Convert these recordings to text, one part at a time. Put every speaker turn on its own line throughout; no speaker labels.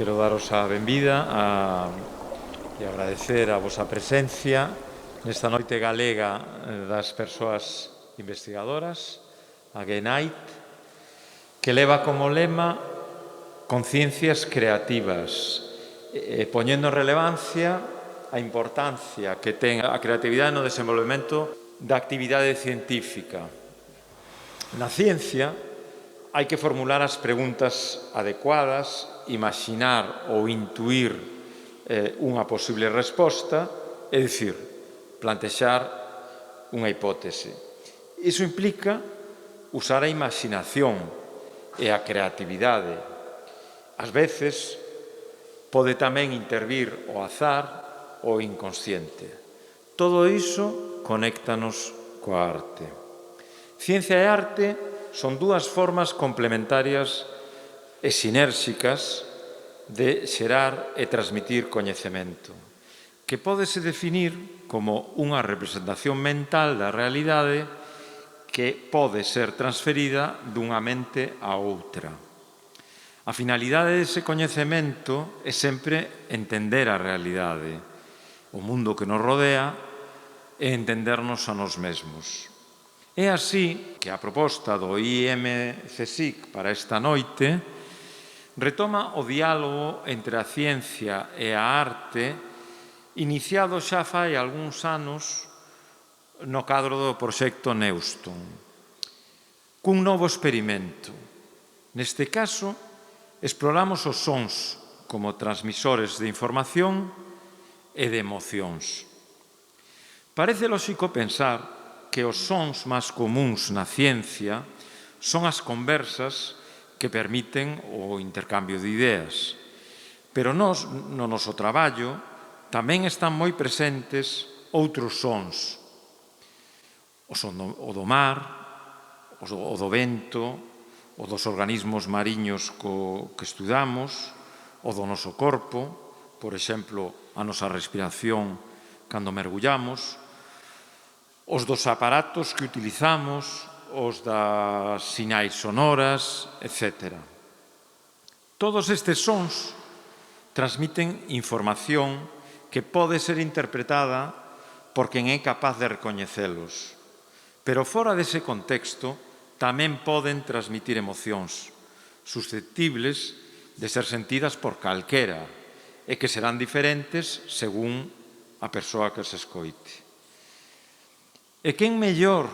quero daros a benvida e agradecer a vosa presencia nesta noite galega das persoas investigadoras, a GENAIT, que leva como lema conciencias creativas, poñendo en relevancia a importancia que ten a creatividade no desenvolvemento da actividade científica. Na ciencia, hai que formular as preguntas adecuadas, imaxinar ou intuir unha posible resposta, é dicir, plantexar unha hipótese. Iso implica usar a imaginación e a creatividade. Ás veces, pode tamén intervir o azar ou o inconsciente. Todo iso conéctanos coa arte. Ciencia e arte son dúas formas complementarias e sinérxicas de xerar e transmitir coñecemento, que pódese definir como unha representación mental da realidade que pode ser transferida dunha mente a outra. A finalidade dese coñecemento é sempre entender a realidade, o mundo que nos rodea e entendernos a nós mesmos. É así que a proposta do IMCSIC para esta noite retoma o diálogo entre a ciencia e a arte iniciado xa fai algúns anos no cadro do proxecto Neuston, cun novo experimento. Neste caso, exploramos os sons como transmisores de información e de emocións. Parece lóxico pensar que os sons máis comuns na ciencia son as conversas que permiten o intercambio de ideas. Pero nós, no noso traballo, tamén están moi presentes outros sons. O son do mar, o do vento, o dos organismos mariños que estudamos, o do noso corpo, por exemplo, a nosa respiración cando mergullamos, os dos aparatos que utilizamos, os das sinais sonoras, etc. Todos estes sons transmiten información que pode ser interpretada por quen é capaz de recoñecelos. Pero fora dese contexto, tamén poden transmitir emocións susceptibles de ser sentidas por calquera e que serán diferentes según a persoa que se escoite. E quen mellor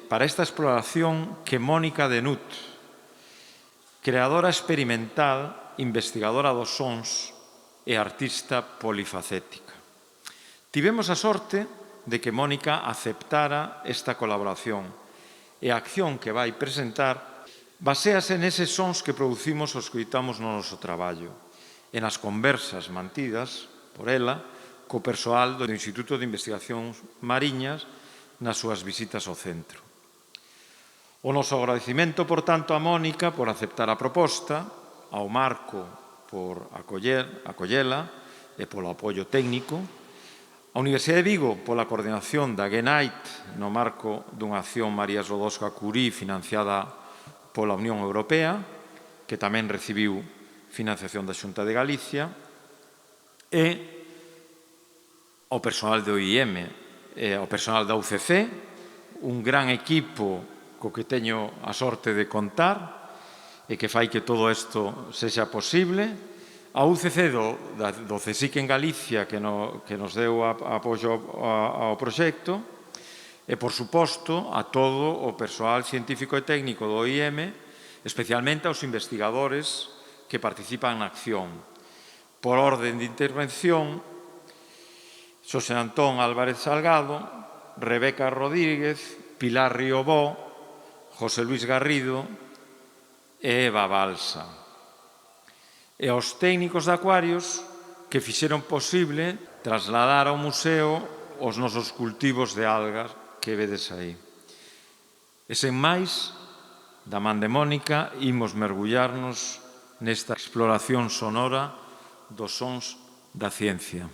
para esta exploración que Mónica Denut, creadora experimental, investigadora dos sons e artista polifacética. Tivemos a sorte de que Mónica aceptara esta colaboración e a acción que vai presentar baséase neses sons que producimos ou escoitamos no noso traballo e nas conversas mantidas por ela co persoal do Instituto de Investigacións Mariñas nas súas visitas ao centro. O noso agradecimento, por tanto, a Mónica por aceptar a proposta, ao Marco por acollela e polo apoio técnico, a Universidade de Vigo pola coordinación da GENAIT no marco dunha acción María Sklodowska-Curie financiada pola Unión Europea, que tamén recibiu financiación da Xunta de Galicia, e ao persoal do IEM, ao persoal da UCC, un gran equipo co que teño a sorte de contar e que fai que todo isto sexa posible, a UCC do CSIC en Galicia que nos deu apoio ao proxecto e, por suposto, a todo o persoal científico e técnico do IEM, especialmente aos investigadores que participan na acción. Por orden de intervención, Xosé Antón Álvarez Salgado, Rebeca Rodríguez, Pilar Riobó, José Luis Garrido e Eva Balsa. E aos técnicos de Acuarios que fixeron posible trasladar ao museo os nosos cultivos de algas que vedes aí. E sen máis, da man de Mónica, imos mergullarnos nesta exploración sonora dos sons da ciencia.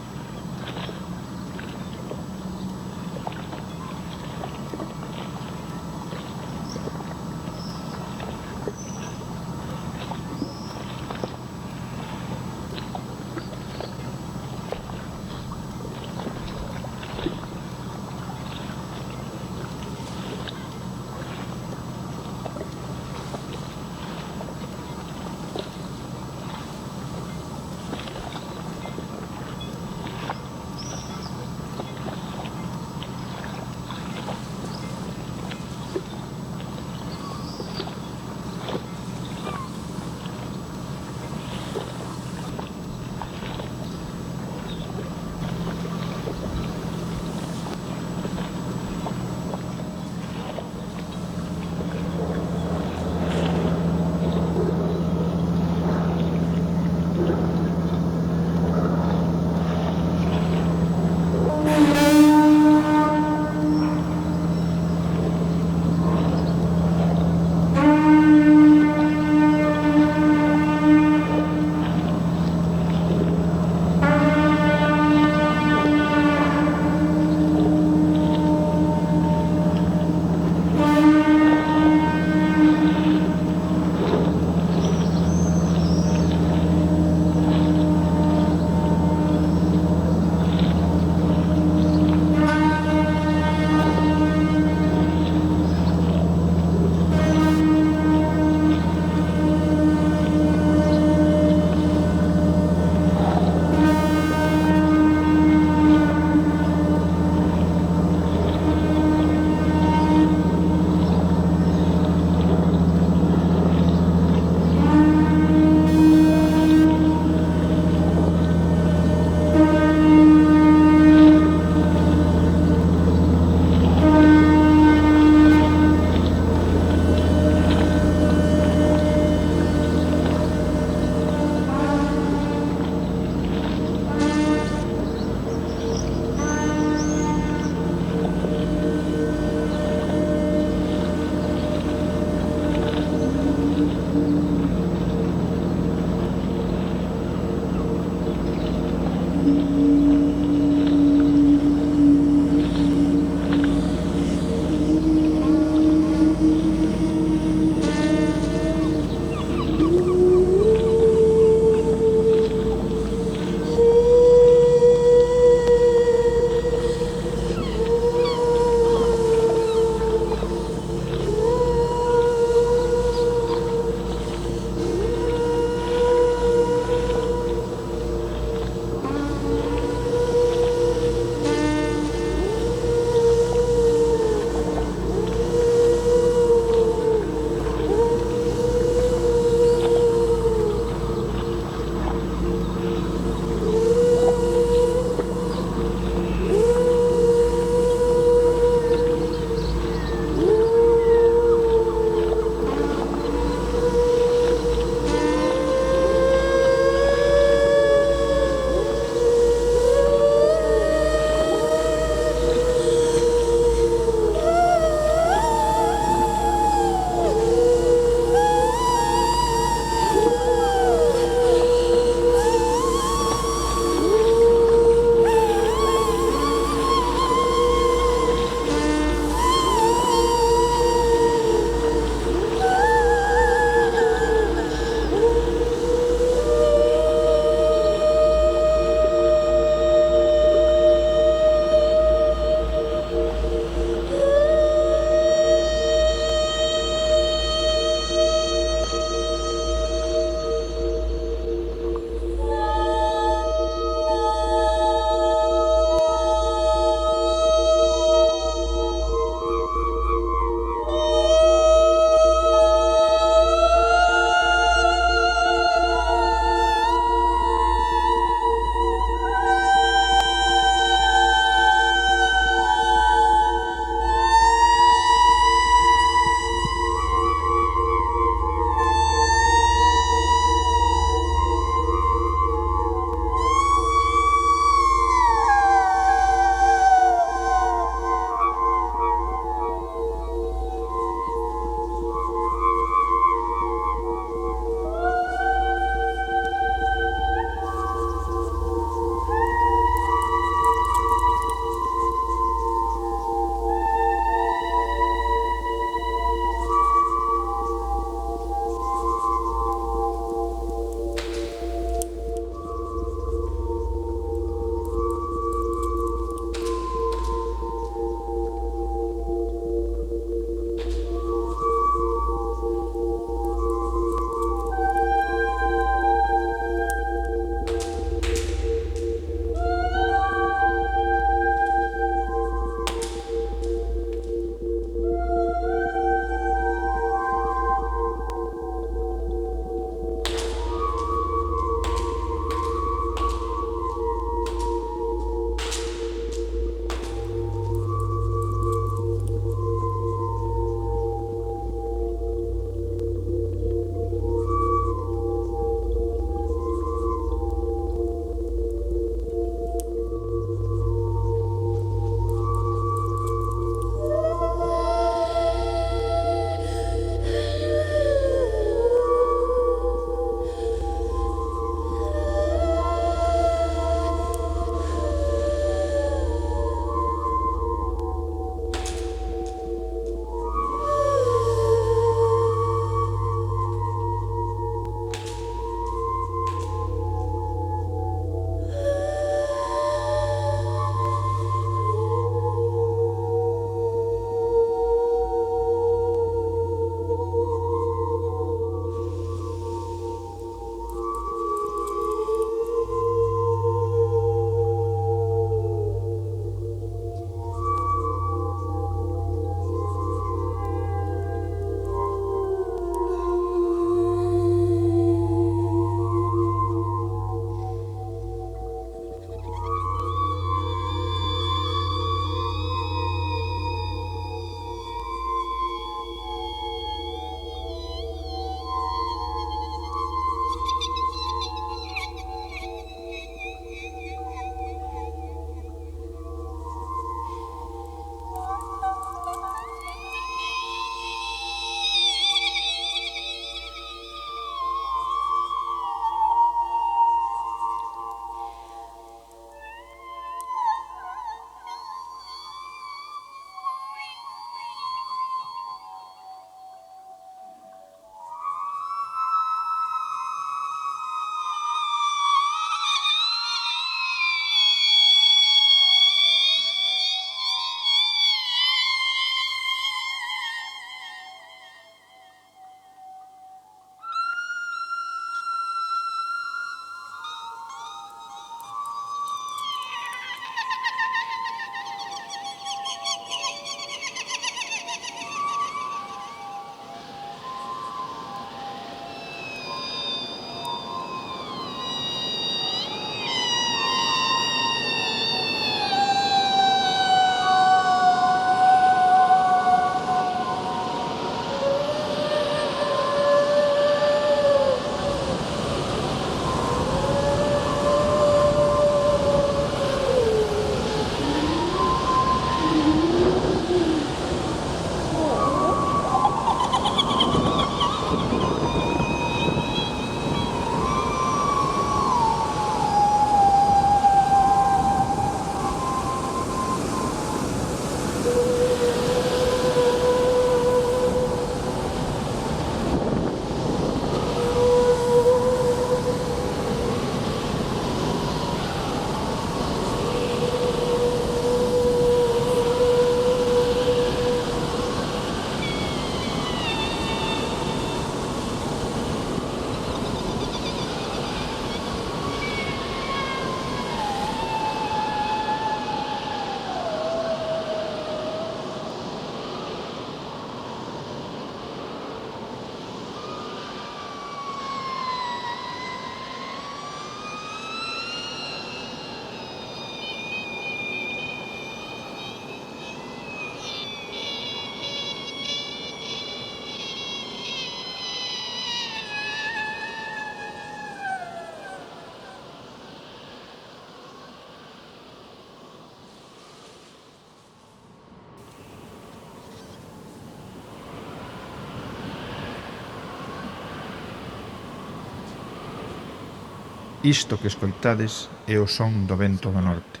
Isto que escoitades é o son do vento do norte.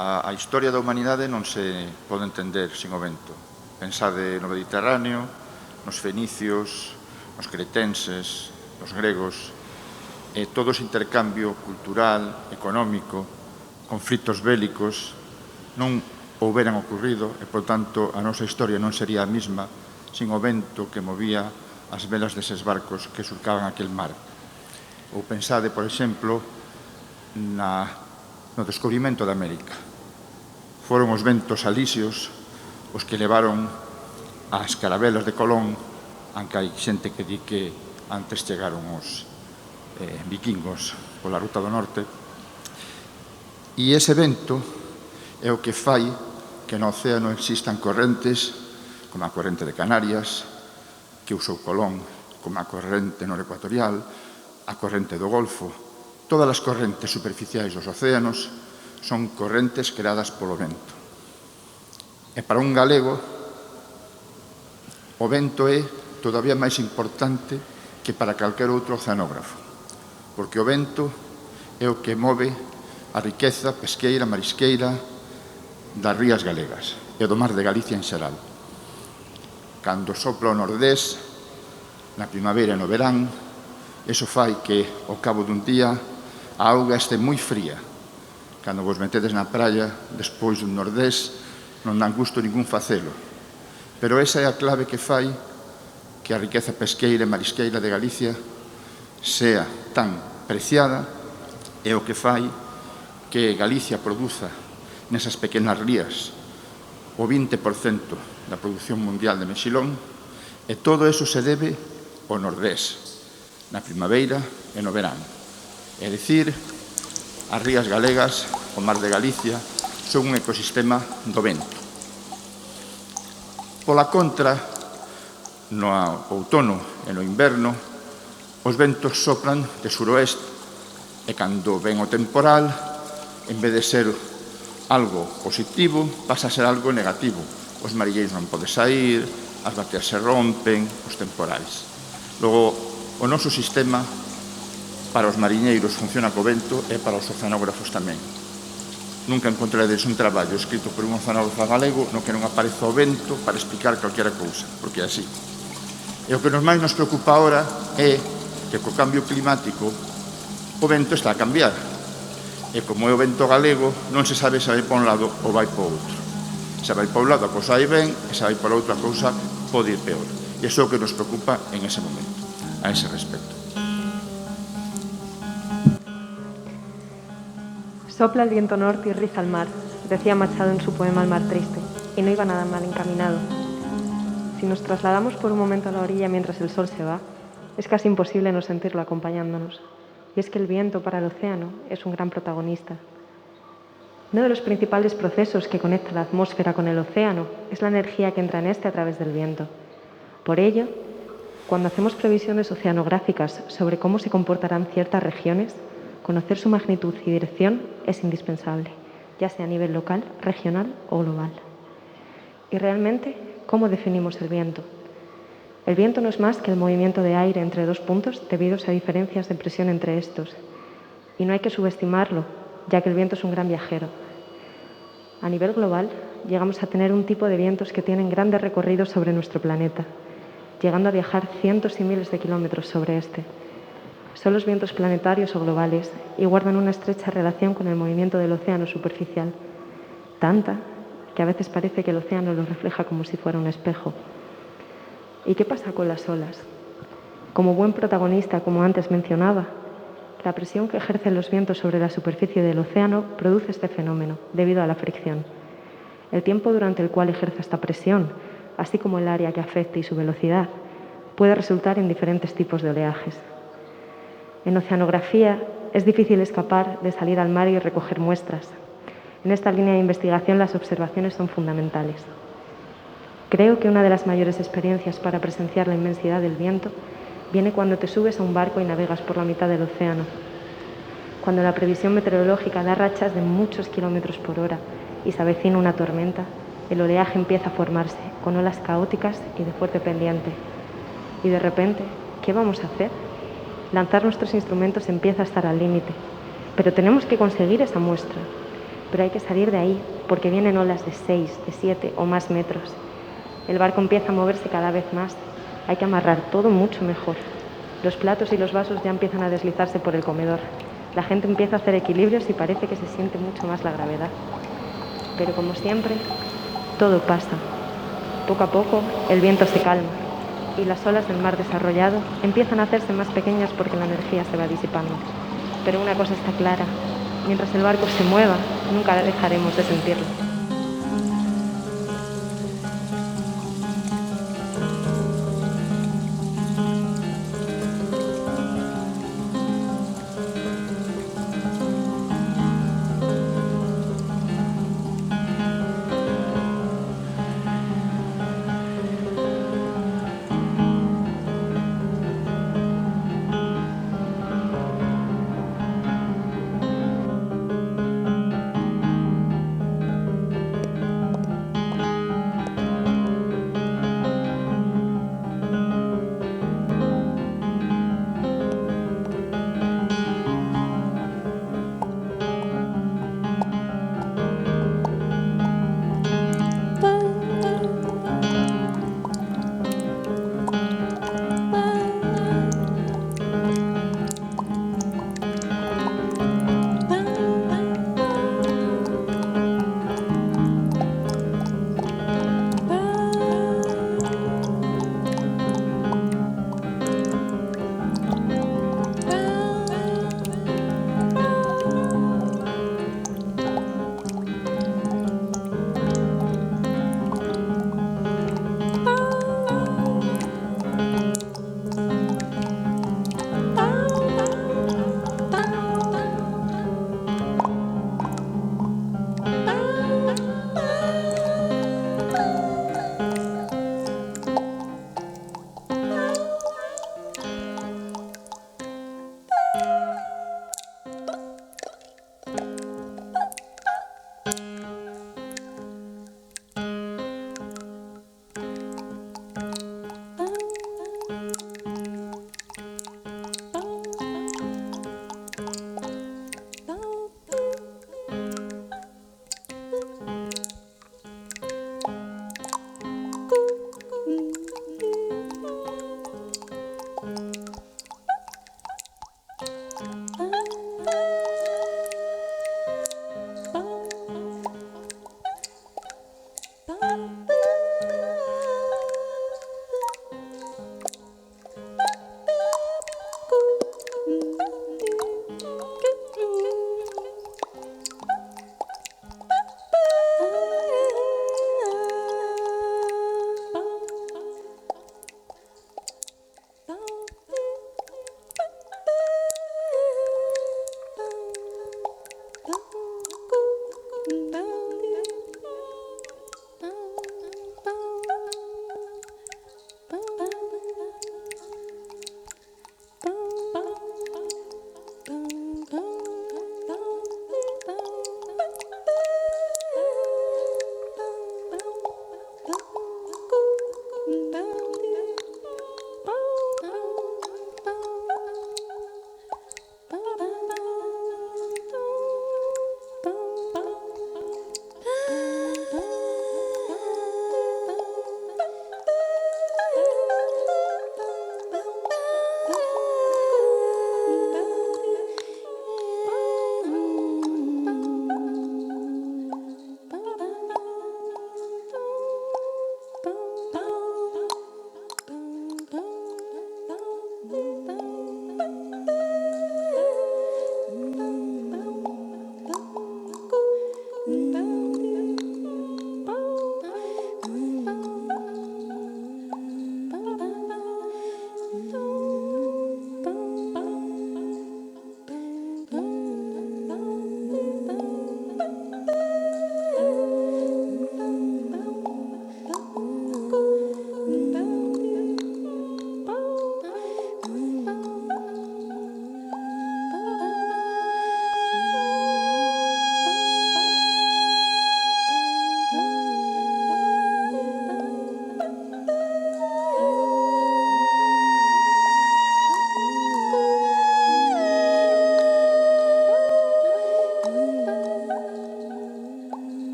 A historia da humanidade non se pode entender sin o vento. Pensade no Mediterráneo, nos fenicios, nos cretenses, nos gregos, e todo ese intercambio cultural, económico, conflitos bélicos, non houberan ocurrido e, por tanto, a nosa historia non sería a mesma sin o vento que movía as velas deses barcos que surcaban aquel mar. Ou pensade, por exemplo, no descubrimento da América. Foron os ventos alisios os que levaron as carabelas de Colón, aunque hai xente que di que antes chegaron os vikingos pola ruta do norte. E ese vento é o que fai que no océano existan correntes como a corrente de Canarias, que usou Colón, como a corrente norecuatorial, a corrente do Golfo. Todas as correntes superficiais dos océanos son correntes creadas polo vento. E para un galego, o vento é todavía máis importante que para calquer outro oceanógrafo, porque o vento é o que move a riqueza pesqueira, marisqueira das rías galegas e do mar de Galicia en xeral. Cando sopla o nordés, na primavera e no verán, iso fai que, ao cabo dun día, a auga este moi fría. Cando vos metedes na praia, despois dun nordés, non dan gusto ningún facelo. Pero esa é a clave que fai que a riqueza pesqueira e marisqueira de Galicia sea tan preciada e o que fai que Galicia produza nesas pequenas rías o 20% da produción mundial de mexilón, e todo eso se debe ao nordés, na primavera e no verán. É dicir, as rías galegas, o mar de Galicia, son un ecosistema do vento. Pola contra, no outono e no inverno, os ventos sopran de suroeste e cando ven o temporal, en vez de ser algo positivo, pasa a ser algo negativo. Os marilleiros non poden sair, as bateas se rompen, os temporais. Logo, o noso sistema para os mariñeiros funciona co vento e para os oceanógrafos tamén. Nunca encontraredes un traballo escrito por un oceanógrafo galego no que non apareza o vento para explicar calquera cousa, porque é así. E o que máis nos preocupa ahora é que co cambio climático o vento está a cambiar. E como é o vento galego, non se sabe se vai para un lado ou vai para outro. Se vai para un lado a cousa vai ben, e se vai para outra cousa pode ir peor. E iso é o que nos preocupa en ese momento, a ese respecto.
Sopla el viento norte y riza el mar, decía Machado en su poema El mar triste, y no iba nada mal encaminado. Si nos trasladamos por un momento a la orilla mientras el sol se va, es casi imposible no sentirlo acompañándonos. Y es que el viento para el océano es un gran protagonista. Uno de los principales procesos que conecta la atmósfera con el océano es la energía que entra en este a través del viento. Por ello, cuando hacemos previsiones oceanográficas sobre cómo se comportarán ciertas regiones, conocer su magnitud y dirección es indispensable, ya sea a nivel local, regional o global. Y realmente, ¿cómo definimos el viento? El viento no es más que el movimiento de aire entre dos puntos debido a diferencias de presión entre estos. Y no hay que subestimarlo, ya que el viento es un gran viajero. A nivel global, llegamos a tener un tipo de vientos que tienen grandes recorridos sobre nuestro planeta, llegando a viajar cientos y miles de kilómetros sobre este. Son los vientos planetarios o globales y guardan una estrecha relación con el movimiento del océano superficial, tanta que a veces parece que el océano lo refleja como si fuera un espejo. ¿Y qué pasa con las olas? Como buen protagonista, como antes mencionaba, la presión que ejercen los vientos sobre la superficie del océano produce este fenómeno, debido a la fricción. El tiempo durante el cual ejerce esta presión, así como el área que afecta y su velocidad, puede resultar en diferentes tipos de oleajes. En oceanografía es difícil escapar de salir al mar y recoger muestras. En esta línea de investigación las observaciones son fundamentales. Creo que una de las mayores experiencias para presenciar la inmensidad del viento viene cuando te subes a un barco y navegas por la mitad del océano. Cuando la previsión meteorológica da rachas de muchos kilómetros por hora y se avecina una tormenta, el oleaje empieza a formarse con olas caóticas y de fuerte pendiente. Y de repente, ¿qué vamos a hacer? Lanzar nuestros instrumentos empieza a estar al límite, pero tenemos que conseguir esa muestra. Pero hay que salir de ahí, porque vienen olas de 6, de 7 o más metros. El barco empieza a moverse cada vez más. Hay que amarrar todo mucho mejor. Los platos y los vasos ya empiezan a deslizarse por el comedor. La gente empieza a hacer equilibrios y parece que se siente mucho más la gravedad. Pero como siempre, todo pasa. Poco a poco, el viento se calma y las olas del mar desarrollado empiezan a hacerse más pequeñas porque la energía se va disipando. Pero una cosa está clara, mientras el barco se mueva, nunca dejaremos de sentirlo.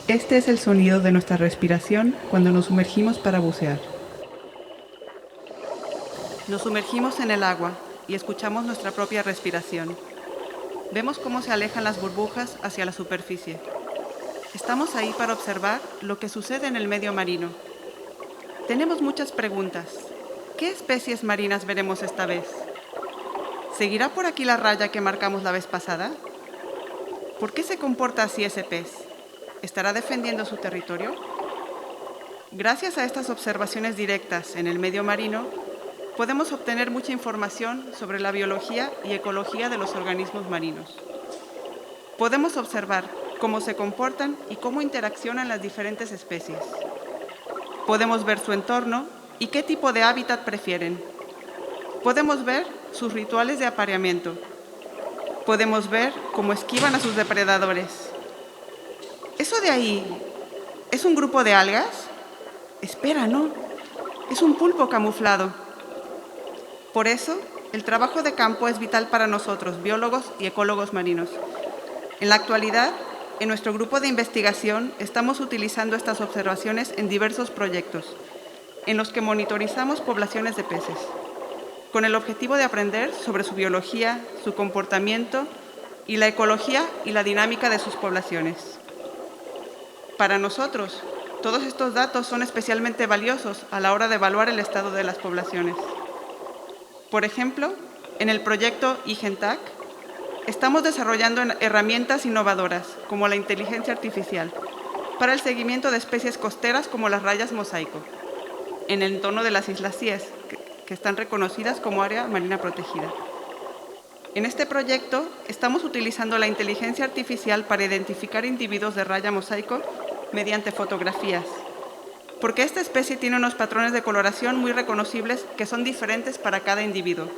Este es el sonido de nuestra respiración cuando nos sumergimos para bucear. Nos sumergimos en el agua y escuchamos nuestra propia respiración. Vemos cómo se alejan las burbujas hacia la superficie. Estamos ahí para observar lo que sucede en el medio marino. Tenemos muchas preguntas. ¿Qué especies marinas veremos esta vez? ¿Seguirá por aquí la raya que marcamos la vez pasada? ¿Por qué se comporta así ese pez? ¿Estará defendiendo su territorio? Gracias a estas observaciones directas en el medio marino, podemos obtener mucha información sobre la biología y ecología de los organismos marinos. Podemos observar cómo se comportan y cómo interaccionan las diferentes especies. Podemos ver su entorno y qué tipo de hábitat prefieren. Podemos ver sus rituales de apareamiento. Podemos ver cómo esquivan a sus depredadores. ¿Eso de ahí es un grupo de algas? Espera, no. Es un pulpo camuflado. Por eso, el trabajo de campo es vital para nosotros, biólogos y ecólogos marinos. En la actualidad, en nuestro grupo de investigación estamos utilizando estas observaciones en diversos proyectos, en los que monitorizamos poblaciones de peces, con el objetivo de aprender sobre su biología, su comportamiento y la ecología y la dinámica de sus poblaciones. Para nosotros, todos estos datos son especialmente valiosos a la hora de evaluar el estado de las poblaciones. Por ejemplo, en el proyecto IGENTAC, estamos desarrollando herramientas innovadoras, como la inteligencia artificial, para el seguimiento de especies costeras como las rayas mosaico, en el entorno de las Islas Cíes, que están reconocidas como área marina protegida. En este proyecto, estamos utilizando la inteligencia artificial para identificar individuos de raya mosaico mediante fotografías, porque esta especie tiene unos patrones de coloración muy reconocibles que son diferentes para cada individuo.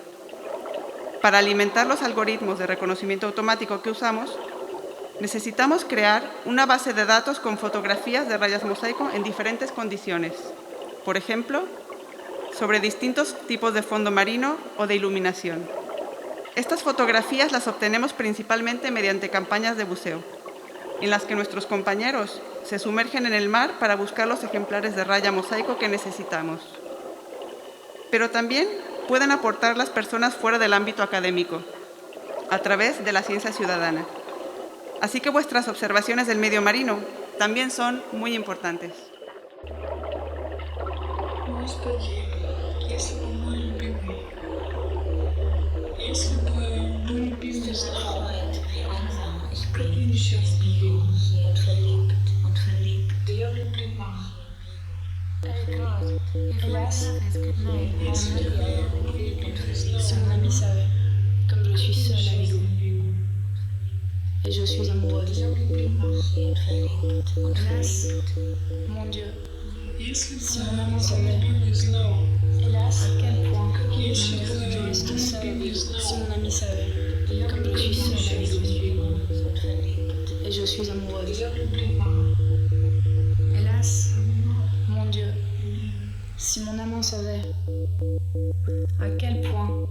Para alimentar los algoritmos de reconocimiento automático que usamos, necesitamos crear una base de datos con fotografías de rayas mosaico en diferentes condiciones. Por ejemplo, sobre distintos tipos de fondo marino o de iluminación. Estas fotografías las obtenemos principalmente mediante campañas de buceo, en las que nuestros compañeros se sumergen en el mar para buscar los ejemplares de raya mosaico que necesitamos. Pero también pueden aportar las personas fuera del ámbito académico, a través de la ciencia ciudadana. Así que vuestras observaciones del medio marino también son muy importantes.
Господи, если бы мой любимый, если бы мой любимый знал, как я несчастна его, да я влюблена.
Hélas, non, si mon ami savait, comme je suis seule avec vous, et je suis amoureuse. Hélas, mon Dieu, si mon amant savait, hélas, à quel point je reste seule avec vous. Si mon ami savait, comme je suis seule avec vous, et je suis amoureuse. Hélas, mon Dieu, si mon amant savait à quel point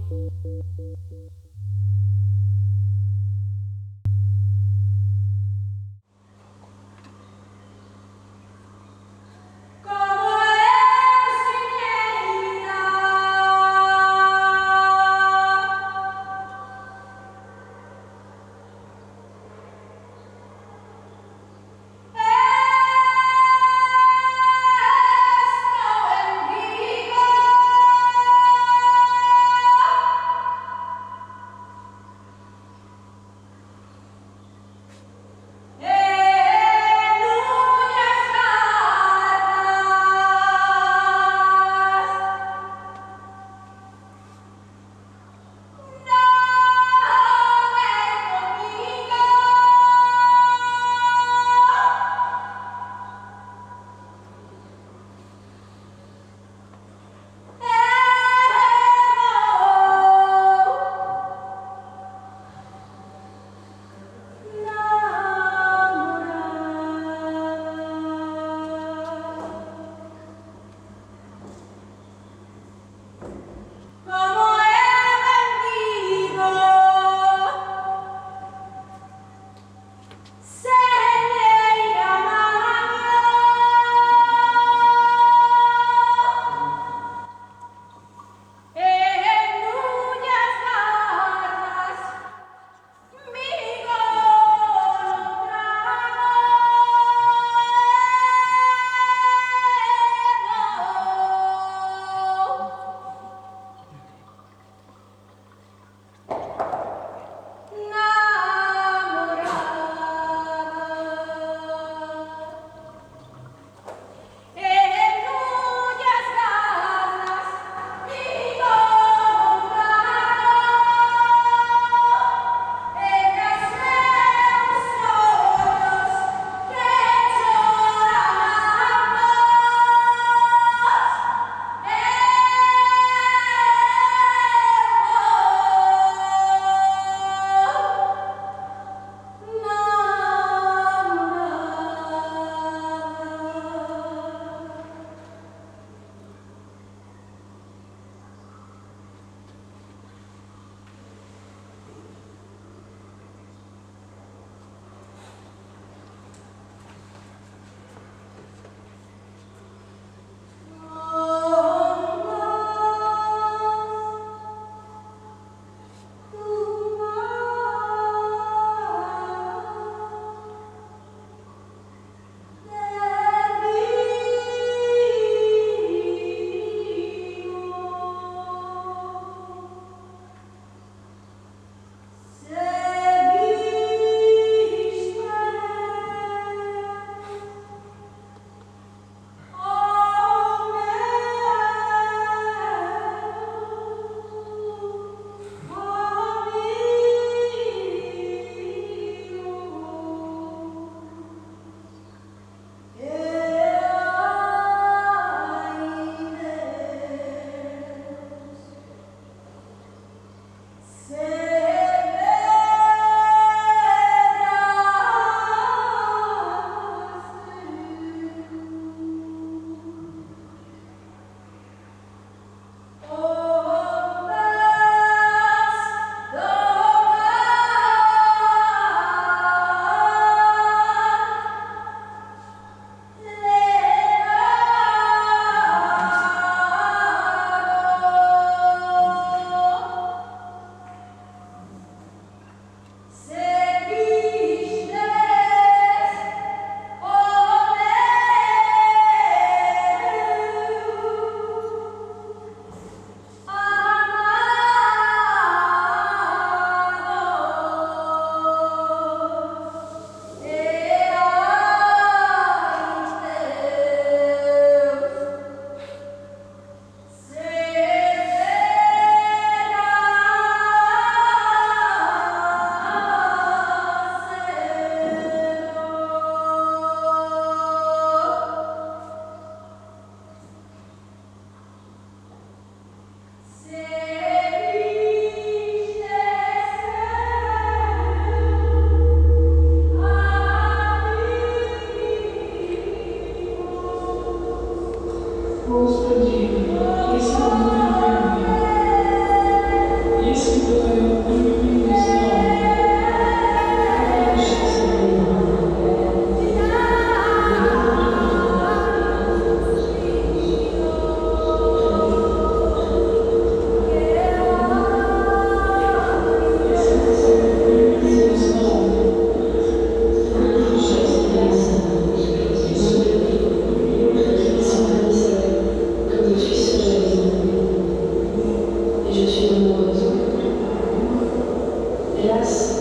Hélas,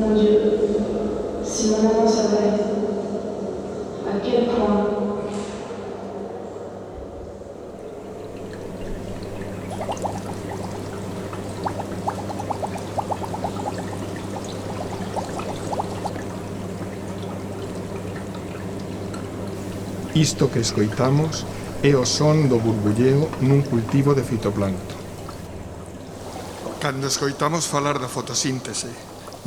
mon Dieu, si mon amant savait à quel point
Isto que escoitamos é o son do burbulleo nun cultivo de fitoplancton. Cando escoitamos falar da fotosíntese,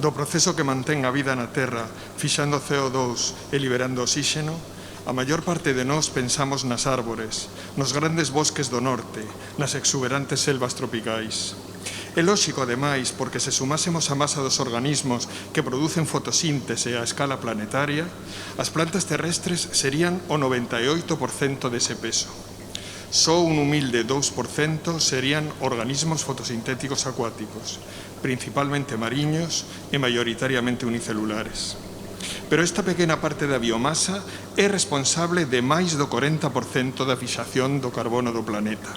do proceso que mantén a vida na Terra fixando CO2 e liberando oxígeno, a maior parte de nós pensamos nas árbores, nos grandes bosques do norte, nas exuberantes selvas tropicais. É lóxico, ademais, porque se sumásemos a masa dos organismos que producen fotosíntese a escala planetaria, as plantas terrestres serían o 98% dese peso. Só un humilde 2% serían organismos fotosintéticos acuáticos, principalmente mariños e maioritariamente unicelulares. Pero esta pequena parte da biomasa é responsable de máis do 40% da fixación do carbono do planeta.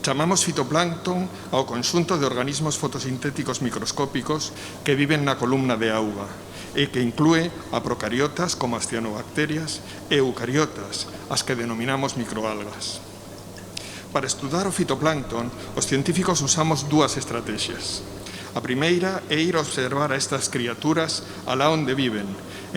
Chamamos fitoplancton ao conxunto de organismos fotosintéticos microscópicos que viven na columna de auga e que inclúe a procariotas como as cianobacterias e eucariotas, as que denominamos microalgas. Para estudar o fitoplancton, os científicos usamos dúas estrategias. A primeira é ir a observar a estas criaturas alá onde viven,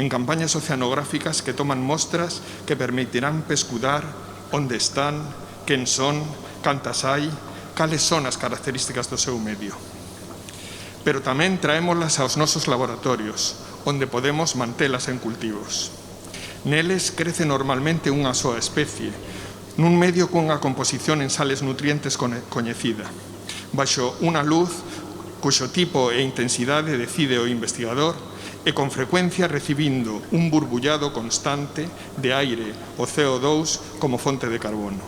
en campañas oceanográficas que toman mostras que permitirán pescudar onde están, quen son, cantas hai, cales son as características do seu medio. Pero tamén traémolas aos nosos laboratorios, onde podemos mantelas en cultivos. Neles crece normalmente unha soa especie, nun medio cunha composición en sales nutrientes coñecida, baixo unha luz cuxo tipo e intensidade decide o investigador e con frecuencia recibindo un burbullado constante de aire, o CO2, como fonte de carbono.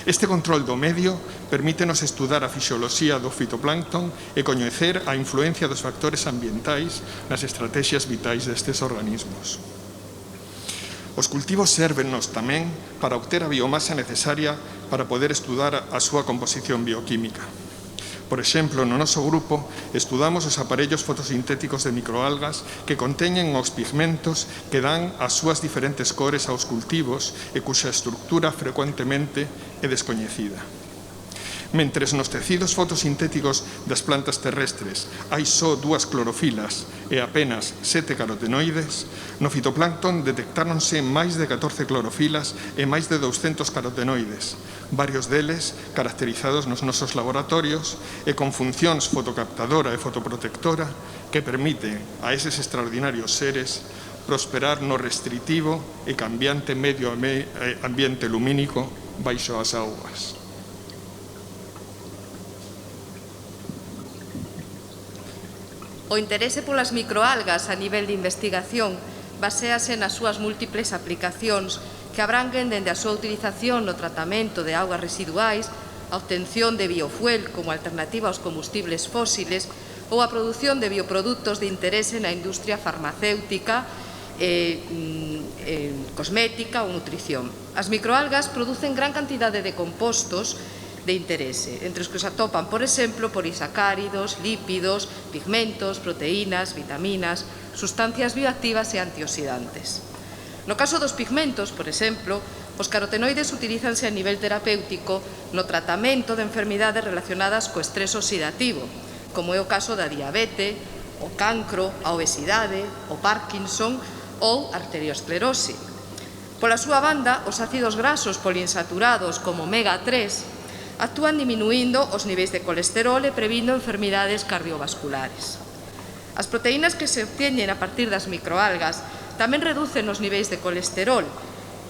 Este control do medio permítenos estudar a fisioloxía do fitoplancton e coñecer a influencia dos factores ambientais nas estrategias vitais destes organismos. Os cultivos sérvennos tamén para obter a biomasa necesaria para poder estudar a súa composición bioquímica. Por exemplo, no noso grupo estudamos os aparellos fotosintéticos de microalgas que conteñen os pigmentos que dan as súas diferentes cores aos cultivos e cuxa estructura frecuentemente é descoñecida. Mentres nos tecidos fotosintéticos das plantas terrestres hai só 2 clorofilas e apenas 7 carotenoides, no fitoplancton detectáronse máis de 14 clorofilas e máis de 200 carotenoides, varios deles caracterizados nos nosos laboratorios e con funcións fotocaptadora e fotoprotectora que permiten a eses extraordinarios seres prosperar no restritivo e cambiante medio ambiente lumínico baixo as augas.
O interese polas microalgas a nivel de investigación baséase nas súas múltiples aplicacións que abranguen dende a súa utilización no tratamento de augas residuais, a obtención de biofuel como alternativa aos combustibles fósiles ou a produción de bioprodutos de interese na industria farmacéutica, cosmética ou nutrición. As microalgas producen gran cantidade de compostos de interese, entre os que se atopan, por exemplo, polisacáridos, lípidos, pigmentos, proteínas, vitaminas, sustancias bioactivas e antioxidantes. No caso dos pigmentos, por exemplo, os carotenoides utilízanse a nivel terapéutico no tratamento de enfermidades relacionadas co estrés oxidativo, como é o caso da diabetes, o cancro, a obesidade, o Parkinson ou arteriosclerose. Pola súa banda, os ácidos graxos poliinsaturados como omega 3 actúan diminuindo os niveis de colesterol e previndo enfermidades cardiovasculares. As proteínas que se obteñen a partir das microalgas tamén reducen os niveis de colesterol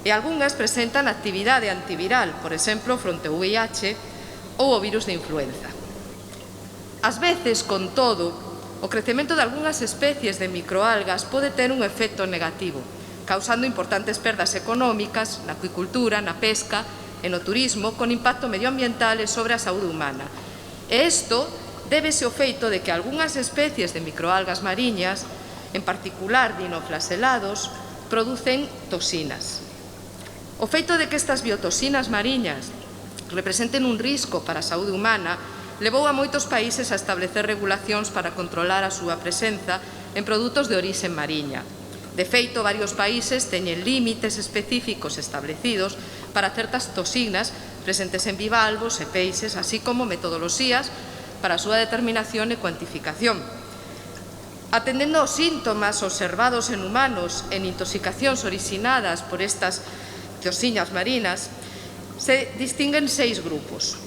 e algunhas presentan actividade antiviral, por exemplo, fronte ao VIH ou o virus de influenza. Ás veces, con todo, o crecemento de algunhas especies de microalgas pode ter un efecto negativo, causando importantes perdas económicas na acuicultura, na pesca e no turismo, con impacto medioambiental e sobre a saúde humana. E isto débese ao feito de que algunhas especies de microalgas mariñas, en particular dinoflaselados, producen toxinas. O feito de que estas biotoxinas mariñas representen un risco para a saúde humana levou a moitos países a establecer regulacións para controlar a súa presenza en produtos de orixe mariña. De feito, varios países teñen límites específicos establecidos para certas toxinas presentes en bivalvos e peixes, así como metodoloxías para a súa determinación e cuantificación. Atendendo aos síntomas observados en humanos en intoxicacións originadas por estas toxinas marinas, se distinguen 6 grupos: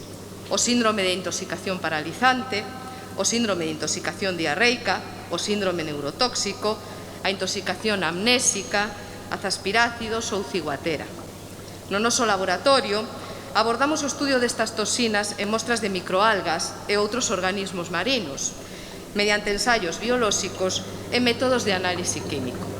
o síndrome de intoxicación paralizante, o síndrome de intoxicación diarreica, o síndrome neurotóxico, a intoxicación amnésica, azaspirácidos ou ciguatera. No noso laboratorio, abordamos o estudio destas toxinas en mostras de microalgas e outros organismos marinos, mediante ensaios biolóxicos e métodos de análise químico.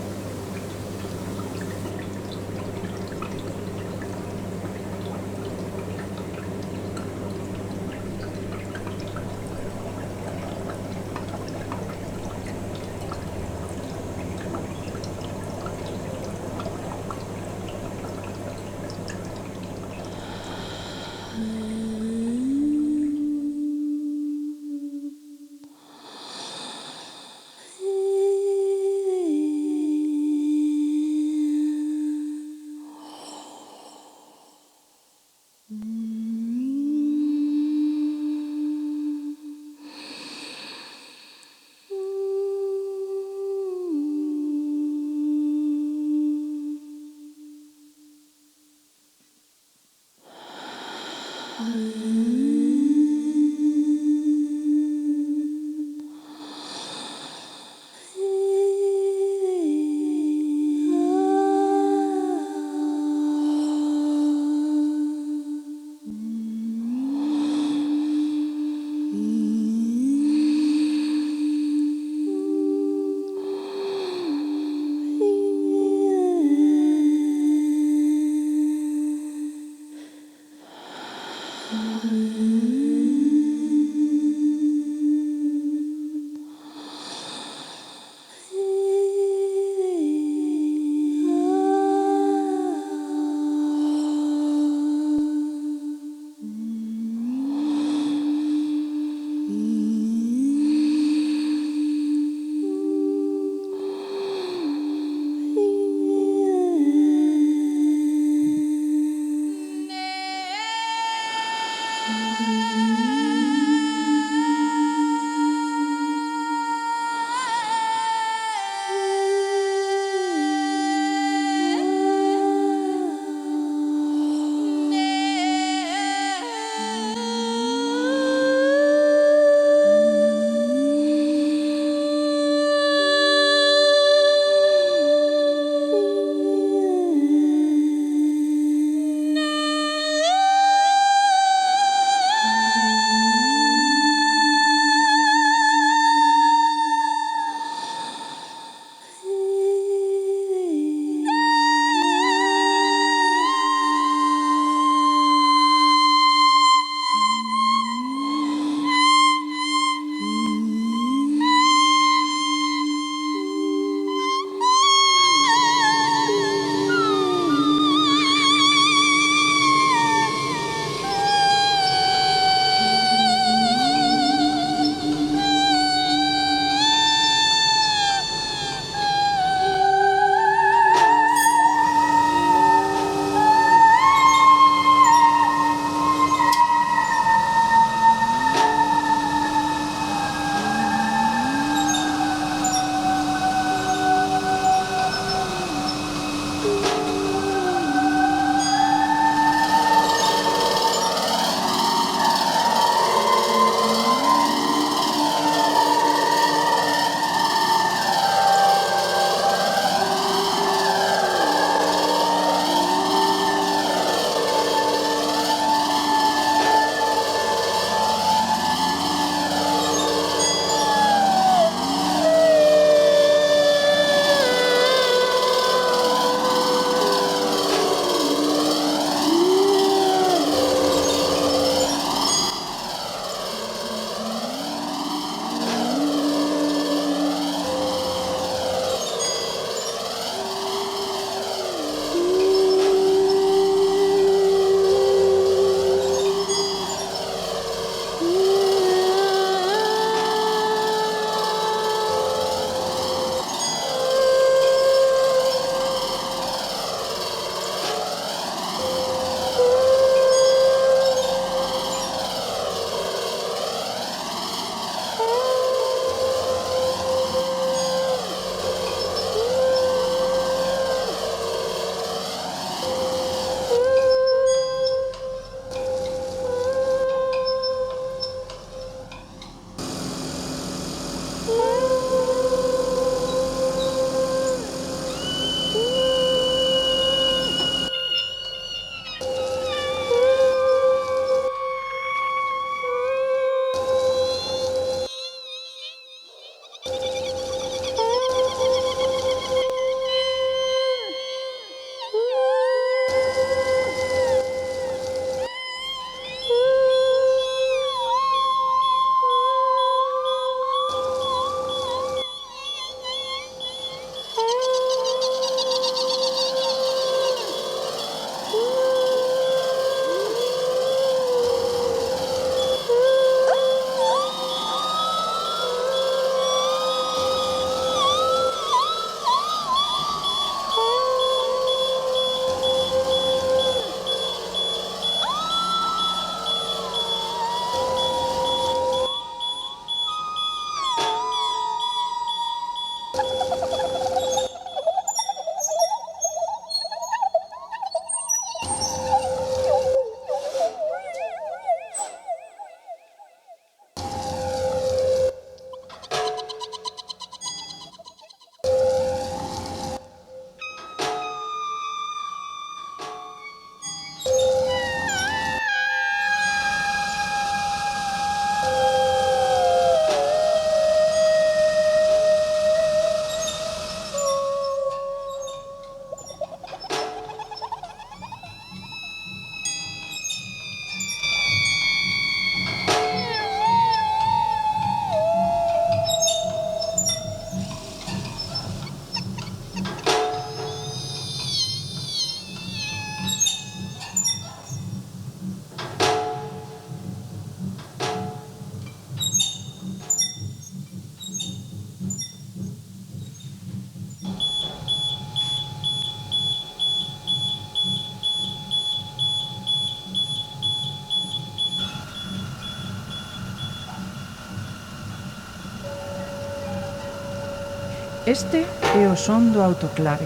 Este é o son do autoclave,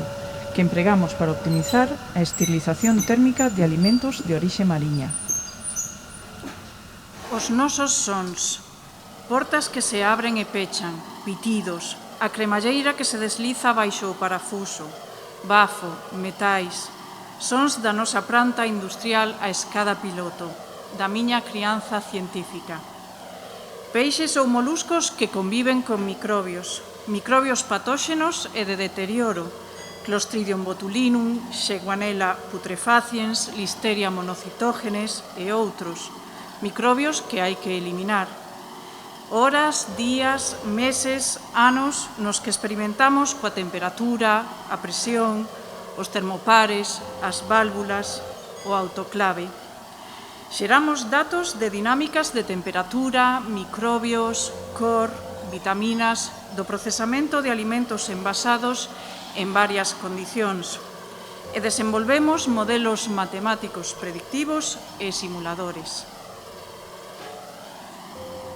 que empregamos para optimizar a esterilización térmica de alimentos de orixe mariña.
Os nosos sons, portas que se abren e pechan, pitidos, a cremalleira que se desliza baixo o parafuso, bafo, metais, sons da nosa planta industrial a escada piloto, da miña crianza científica. Peixes ou moluscos que conviven con microbios patóxenos e de deterioro, Clostridium botulinum, Shigella putrefaciens, Listeria monocitógenes e outros, microbios que hai que eliminar. Horas, días, meses, anos nos que experimentamos coa temperatura, a presión, os termopares, as válvulas, o autoclave. Xeramos datos de dinámicas de temperatura, microbios, cor, vitaminas, do procesamento de alimentos envasados en varias condicións e desenvolvemos modelos matemáticos predictivos e simuladores.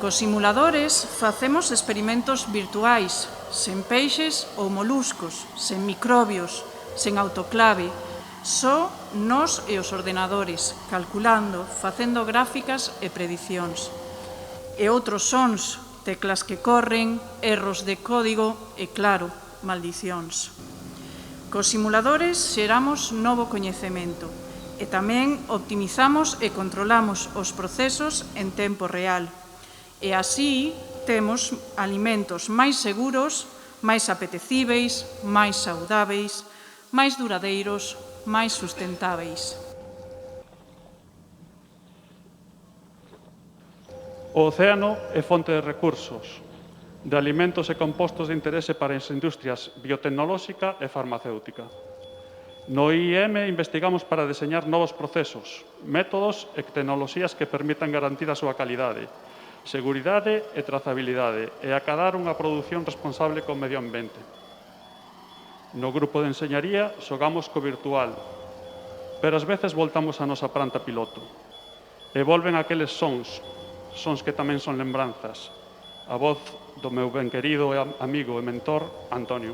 Cos simuladores facemos experimentos virtuais, sen peixes ou moluscos, sen microbios, sen autoclave, só nós e os ordenadores, calculando, facendo gráficas e predicións. E outros sons, teclas que corren, erros de código e, claro, maldicións. Cos simuladores xeramos novo coñecemento e tamén optimizamos e controlamos os procesos en tempo real. E así temos alimentos máis seguros, máis apetecíveis, máis saudáveis, máis duradeiros, máis sustentáveis.
O océano é fonte de recursos, de alimentos e compostos de interese para as industrias biotecnolóxica e farmacéutica. No IEM investigamos para deseñar novos procesos, métodos e tecnoloxías que permitan garantir a súa calidade, seguridade e trazabilidade e acadar unha produción responsable co medio ambiente. No grupo de enseñaría xogamos co virtual, pero ás veces voltamos a nosa planta piloto e volven aqueles sons que tamén son lembranzas, a voz do meu ben querido amigo e mentor, Antonio.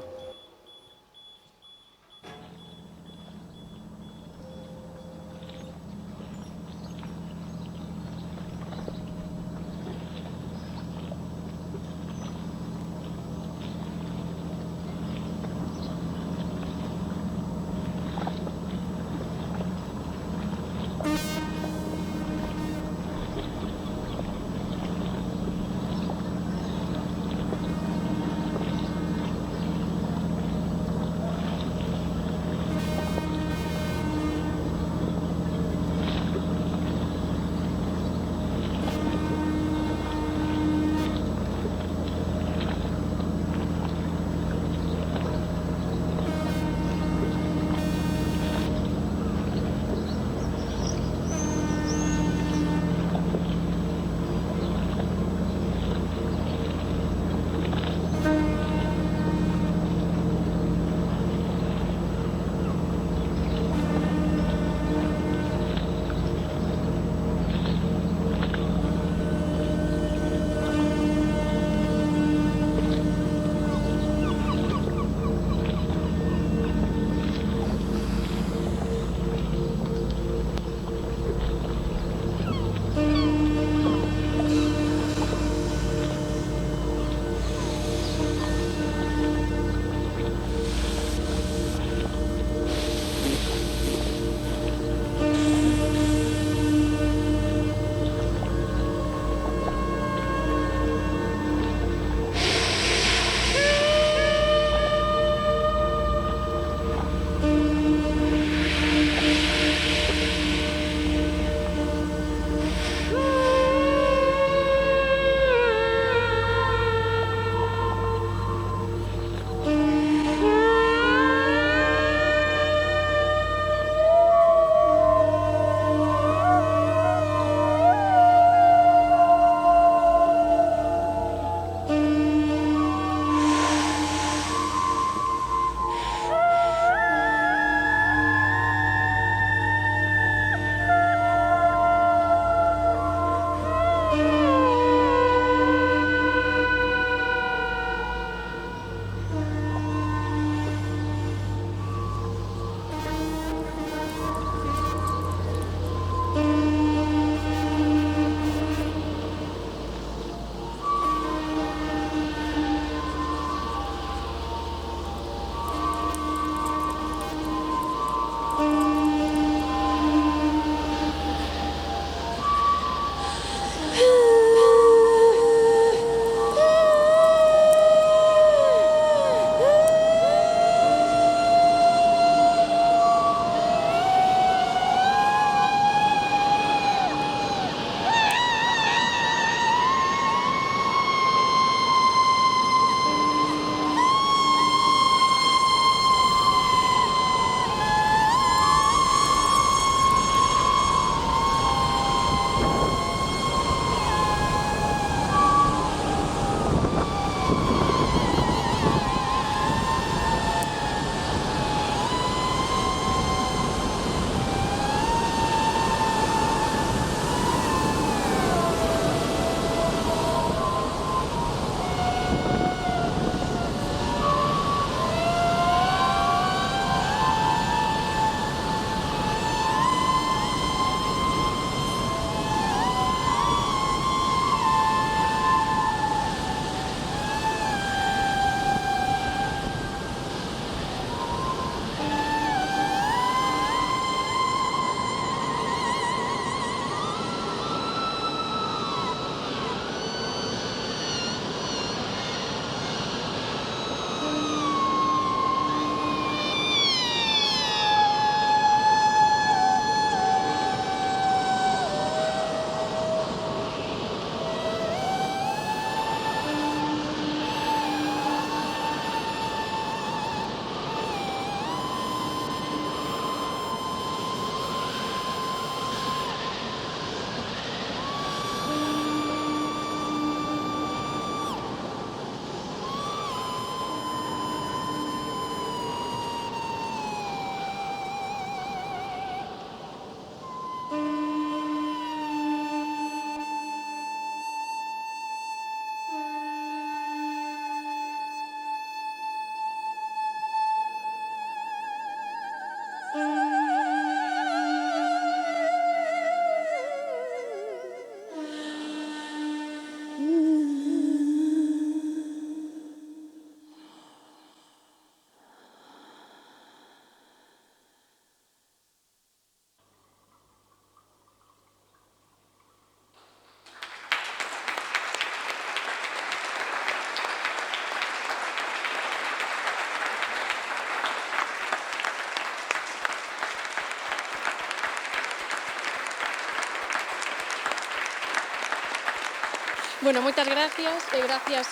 Bueno, moitas gracias e gracias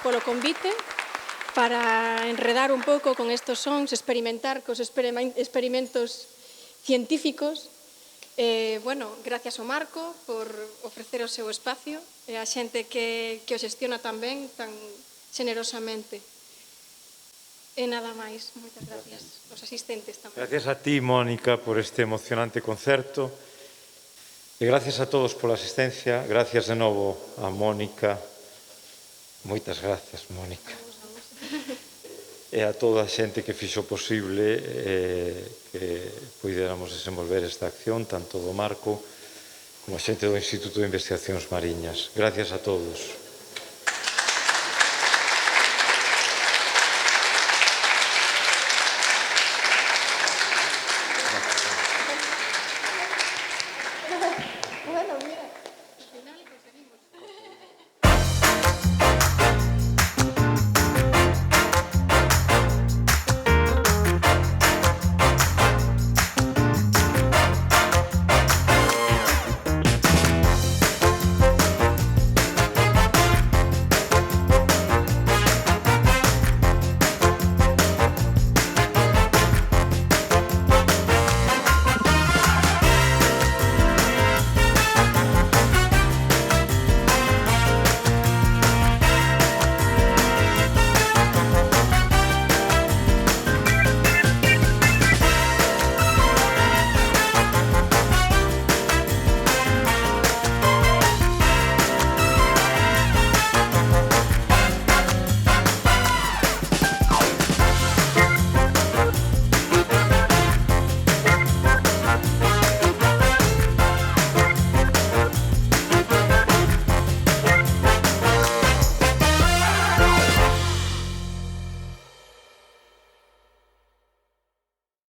polo convite para enredar un pouco con estos sons, experimentar cos experimentos científicos. Bueno, gracias ao Marco por ofrecer o seu espacio e a xente que o xestiona tamén tan generosamente. E nada máis, moitas gracias aos asistentes tamén.
Gracias a ti, Mónica, por este emocionante concerto. E gracias a todos pola asistencia. Gracias de novo a Mónica. Moitas gracias, Mónica. E a toda a xente que fixo posible que puidéramos desenvolver esta acción, tanto do Marco como a xente do Instituto de Investigacións Mariñas. Gracias a todos.